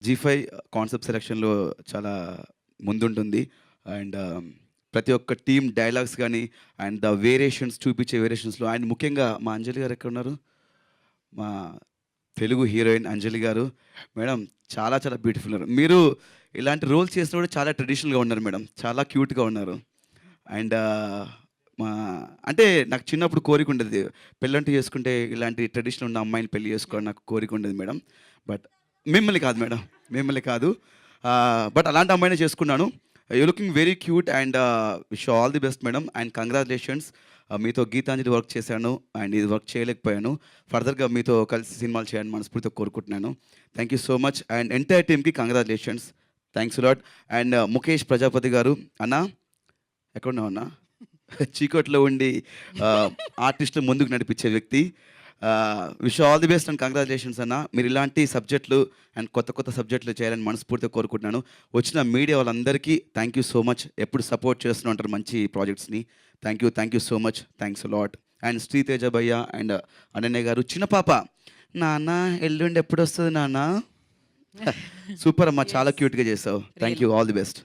జీ5 concept సెలక్షన్‌లో చాలా ముందుంటుంది. And ప్రతి ఒక్క టీమ్ డైలాగ్స్ గానీ, అండ్ ద వేరియేషన్స్ చూపించే వేరియేషన్స్‌లో అండ్ ముఖ్యంగా మా అంజలి గారు ఎక్కడున్నారు? మా తెలుగు హీరోయిన్ అంజలి గారు. మేడం చాలా చాలా బ్యూటిఫుల్ ఉన్నారు. మీరు ఇలాంటి రోల్స్ చేసినప్పుడు చాలా ట్రెడిషనల్‌గా ఉన్నారు మేడం. చాలా క్యూట్‌గా ఉన్నారు. అండ్ మా అంటే నాకు చిన్నప్పుడు కోరికుండేది. పెళ్ళంటూ చేసుకుంటే ఇలాంటి ట్రెడిషన్ ఉన్న అమ్మాయిని పెళ్లి చేసుకోవాలని నాకు కోరికుండేది మేడం. బట్ మిమ్మల్ని కాదు మేడం. మిమ్మల్ని కాదు. బట్ అలాంటి అమ్మాయినే చేసుకున్నాను. You looking very cute and wish you all the best madam. And congratulations. మీతో గీతాంజలి వర్క్ చేశాను. అండ్ ఇది వర్క్ చేయలేకపోయాను. ఫర్దర్‌గా మీతో కలిసి సినిమాలు చేయాలని మనస్ఫూర్తిగా కోరుకుంటున్నాను. Thank you so much. And entire టీమ్‌కి congratulations. Thanks a lot. And Mukesh Prajapati గారు, అన్నా ఎక్కడున్నావు అన్నా? చీకట్లో ఉండి ఆర్టిస్ట్‌లు ముందుకు నడిపించే వ్యక్తి. Wish all the best and congratulations అన్న. మీరు ఇలాంటి సబ్జెక్టులు అండ్ కొత్త కొత్త సబ్జెక్టులు చేయాలని మనస్ఫూర్తిగా కోరుకుంటున్నాను. వచ్చిన మీడియా వాళ్ళందరికీ థ్యాంక్ యూ సో మచ్. ఎప్పుడు సపోర్ట్ చేస్తూనే ఉంటారు మంచి ప్రాజెక్ట్స్‌ని. Thank you so much. Thanks a lot. And Sriteja భయ్య అండ్ అనన్య గారు, చిన్న పాప, నాన్న ఎల్లుండి ఎప్పుడొస్తది నాన్న? సూపర్ అమ్మా, చాలా క్యూట్‌గా చేసావు. Thank you. All the best.